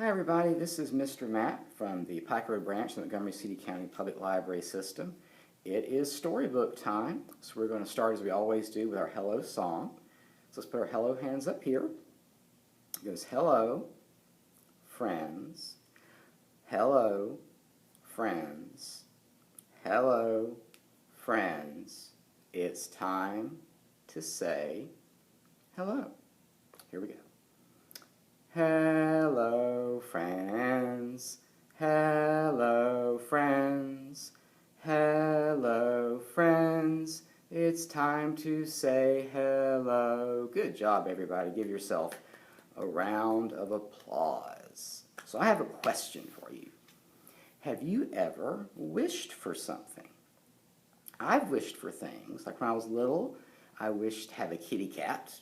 Hi everybody, this is Mr. Matt from the Pike Road branch of the Montgomery City County Public Library System. It is storybook time, so we're going to start as we always do with our hello song. So let's put our hello hands up here. It goes hello, friends, hello, friends, hello, friends. It's time to say hello. Here we go. Hello, friends. Hello, friends. Hello, friends. It's time to say hello. Good job, everybody. Give yourself a round of applause. So I have a question for you. Have you ever wished for something? I've wished for things. Like when I was little, I wished to have a kitty cat.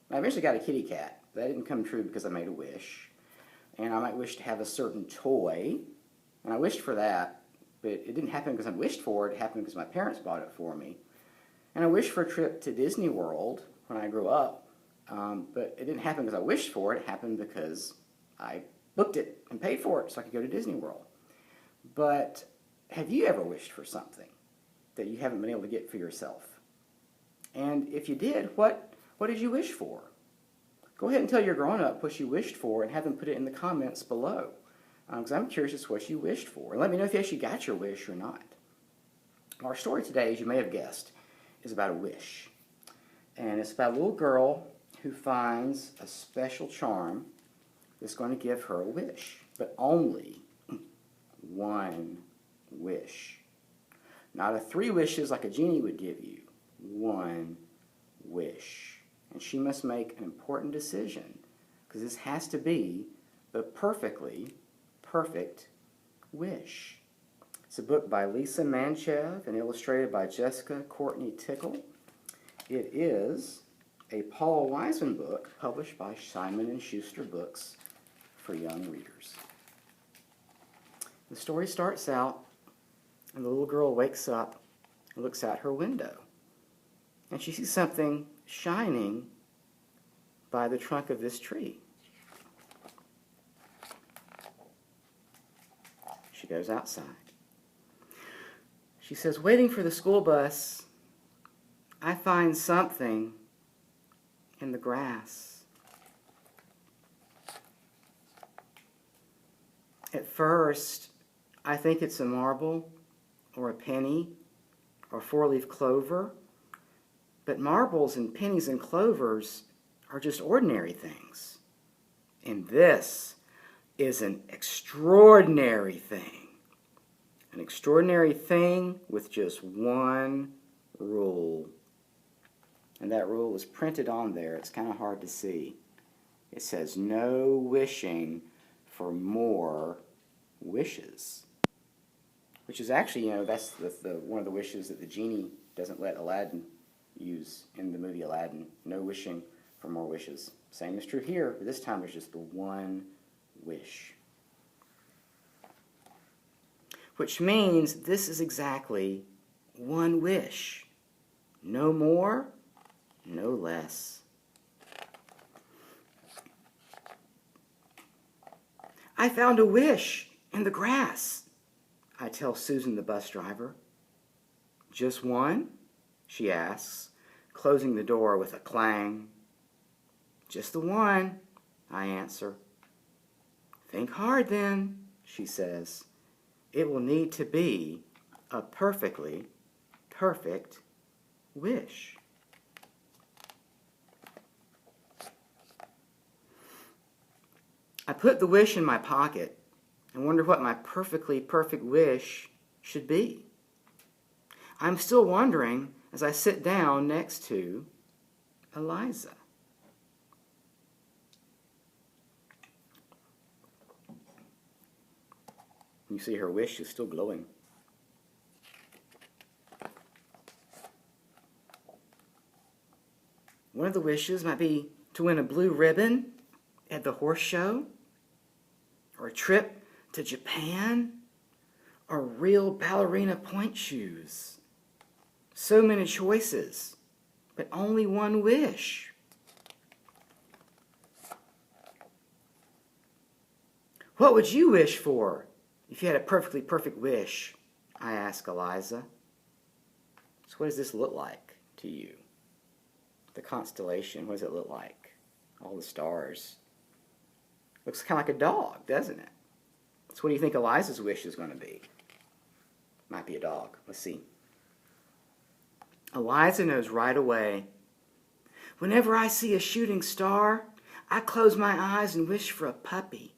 I eventually got a kitty cat. That didn't come true because I made a wish. And I might wish to have a certain toy. And I wished for that, but it didn't happen because I wished for it. It happened because my parents bought it for me. And I wished for a trip to Disney World when I grew up. But it didn't happen because I wished for it. It happened because I booked it and paid for it so I could go to Disney World. But have you ever wished for something that you haven't been able to get for yourself? And if you did, what did you wish for? Go ahead and tell your grown-up what you wished for and have them put it in the comments below. Because I'm curious as to what you wished for. And let me know if you actually got your wish or not. Our story today, as you may have guessed, is about a wish. And it's about a little girl who finds a special charm that's going to give her a wish. But only one wish. Not a 3 wishes like a genie would give you. One wish. And she must make an important decision because this has to be the perfectly perfect wish. It's a book by Lisa Mantchev and illustrated by Jessica Courtney-Tickle. It is a Paula Wiseman book published by Simon Schuster Books for young readers. The story starts out and the little girl wakes up and looks out her window. And she sees something shining by the trunk of this tree. She goes outside. She says, waiting for the school bus, I find something in the grass. At first, I think it's a marble or a penny or 4-leaf clover. But marbles and pennies and clovers are just ordinary things. And this is an extraordinary thing. An extraordinary thing with just one rule. And that rule is printed on there. It's kind of hard to see. It says, no wishing for more wishes. Which is actually, that's one of the wishes that the genie doesn't let Aladdin use in the movie Aladdin. No wishing for more wishes. Same is true here, but this time there's just the one wish. Which means this is exactly one wish. No more, no less. I found a wish in the grass, I tell Susan the bus driver. Just one? She asks, closing the door with a clang. Just the one, I answer. Think hard then, she says. It will need to be a perfectly perfect wish. I put the wish in my pocket and wonder what my perfectly perfect wish should be. I'm still wondering as I sit down next to Eliza. You see her wish is still glowing. One of the wishes might be to win a blue ribbon at the horse show, or a trip to Japan, or real ballerina point shoes. So many choices, but only one wish. What would you wish for if you had a perfectly perfect wish? I asked Eliza. So what does this look like to you? The constellation, what does it look like? All the stars. Looks kind of like a dog, doesn't it? So what do you think Eliza's wish is going to be? Might be a dog. Let's see. Eliza knows right away. Whenever I see a shooting star, I close my eyes and wish for a puppy.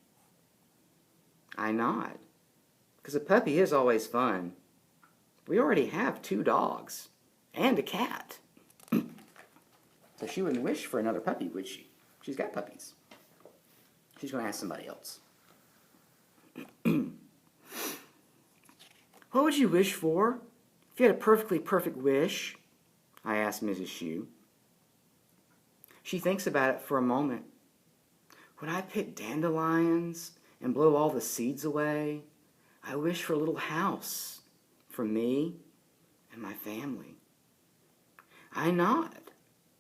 I nod, because a puppy is always fun. We already have 2 dogs and a cat. So she wouldn't wish for another puppy, would she? She's got puppies. She's going to ask somebody else. What would you wish for if you had a perfectly perfect wish? I asked Mrs. Shue. She thinks about it for a moment. When I pick dandelions and blow all the seeds away, I wish for a little house for me and my family. I nod,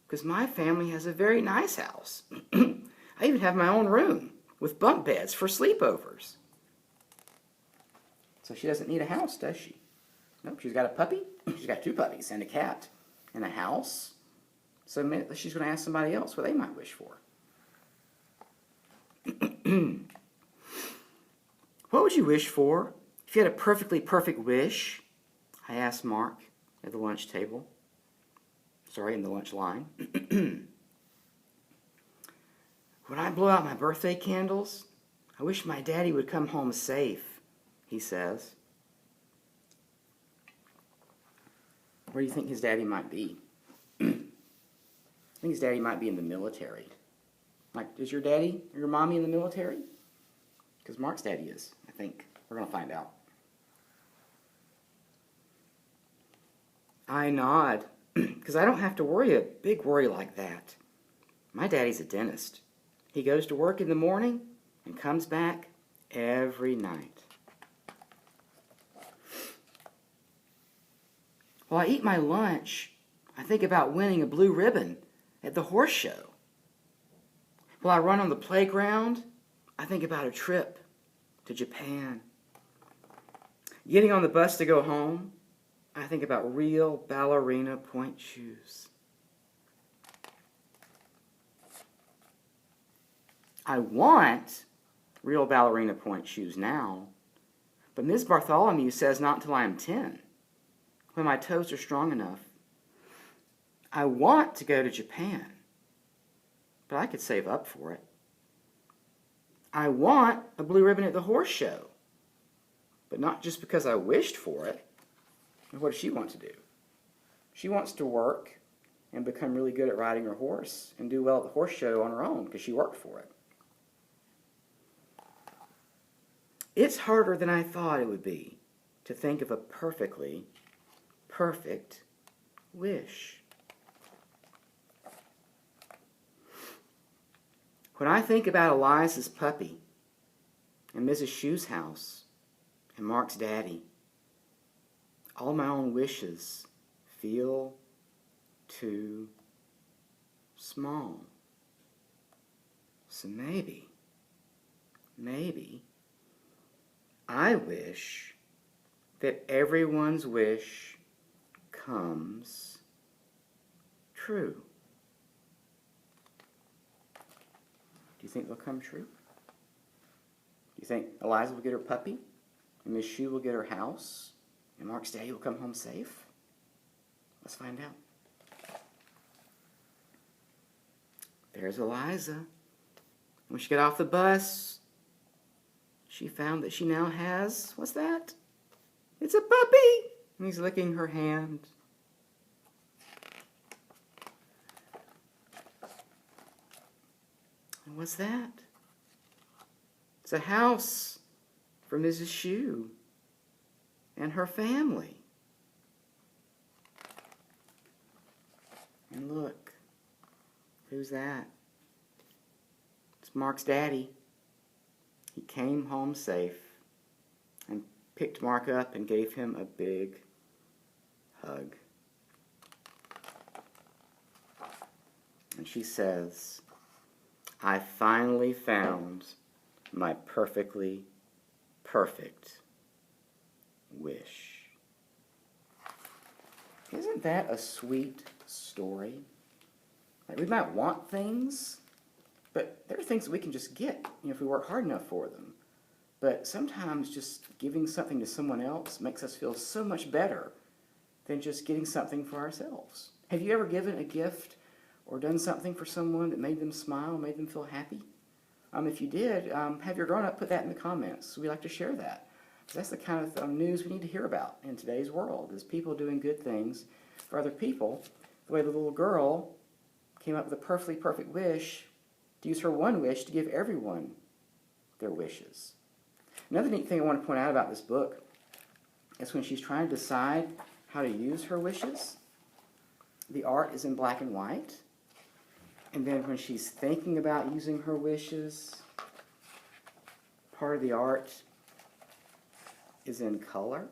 because my family has a very nice house. I even have my own room with bunk beds for sleepovers. So she doesn't need a house, does she? Nope, she's got a puppy. She's got 2 puppies and a cat and a house. So she's going to ask somebody else what they might wish for. What would you wish for if you had a perfectly perfect wish? I asked Mark at the lunch table. Sorry, in the lunch line. When I blow out my birthday candles, I wish my daddy would come home safe, he says. Where do you think his daddy might be? I think his daddy might be in the military. Like, is your daddy or your mommy in the military? Because Mark's daddy is, I think. We're going to find out. I nod, because I don't have to worry a big worry like that. My daddy's a dentist. He goes to work in the morning and comes back every night. While I eat my lunch, I think about winning a blue ribbon at the horse show. While I run on the playground, I think about a trip to Japan. Getting on the bus to go home, I think about real ballerina point shoes. I want real ballerina point shoes now, but Ms. Bartholomew says not until I am 10, when my toes are strong enough. I want to go to Japan, but I could save up for it. I want a blue ribbon at the horse show, but not just because I wished for it. And what does she want to do? She wants to work and become really good at riding her horse and do well at the horse show on her own because she worked for it. It's harder than I thought it would be to think of a perfectly perfect wish. When I think about Eliza's puppy and Mrs. Schue's house and Mark's daddy, all my own wishes feel too small. So maybe I wish that everyone's wish comes true. Do you think they'll come true? Do you think Eliza will get her puppy? And Miss Shue will get her house? And Mark's daddy will come home safe? Let's find out. There's Eliza. When she got off the bus, she found that she now has, what's that? It's a puppy! And he's licking her hand. And what's that? It's a house for Mrs. Shue and her family. And look, who's that? It's Mark's daddy. He came home safe and picked Mark up and gave him a big hug. And she says, I finally found my perfectly perfect wish. Isn't that a sweet story? Like, we might want things, but there are things that we can just get, if we work hard enough for them. But sometimes just giving something to someone else makes us feel so much better than just getting something for ourselves. Have you ever given a gift or done something for someone that made them smile, made them feel happy? If you did, have your grown-up put that in the comments. We'd like to share that. That's the kind of news we need to hear about in today's world, is people doing good things for other people. The way the little girl came up with a perfectly perfect wish, to use her one wish to give everyone their wishes. Another neat thing I want to point out about this book is when she's trying to decide how to use her wishes, the art is in black and white. And then when she's thinking about using her wishes, part of the art is in color.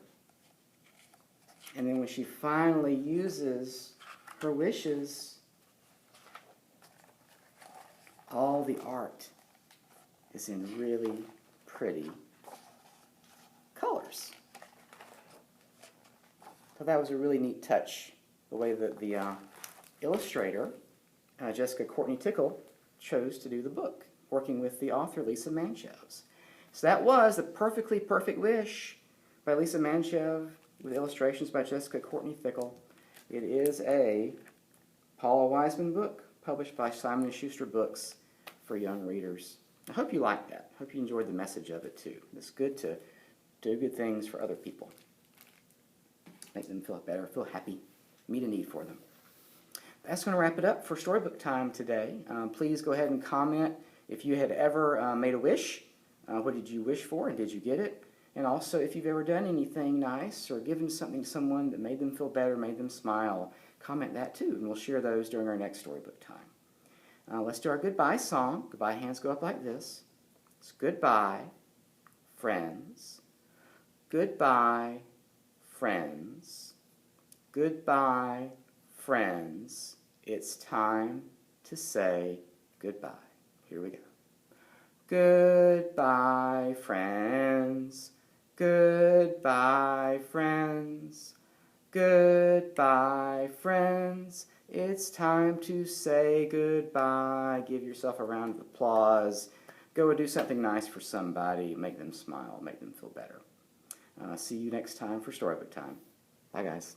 And then when she finally uses her wishes, all the art is in really pretty colors. So that was a really neat touch, the way that the illustrator, Jessica Courtney-Tickle, chose to do the book, working with the author, Lisa Mantchev. So that was The Perfectly Perfect Wish by Lisa Mantchev, with illustrations by Jessica Courtney-Tickle. It is a Paula Wiseman book, published by Simon Schuster Books for young readers. I hope you liked that. I hope you enjoyed the message of it too. It's good to do good things for other people. Make them feel better, feel happy, meet a need for them. That's going to wrap it up for Storybook time today. Please go ahead and comment if you had ever made a wish. What did you wish for and did you get it? And also if you've ever done anything nice or given something to someone that made them feel better, made them smile, comment that too, and we'll share those during our next Storybook time. Let's do our goodbye song. Goodbye hands go up like this. It's goodbye, friends. Goodbye, friends. Goodbye, friends. It's time to say goodbye. Here we go. Goodbye, friends. Goodbye, friends. Goodbye, friends. It's time to say goodbye. Give yourself a round of applause. Go and do something nice for somebody. Make them smile. Make them feel better. See you next time for Storybook time. Bye, guys.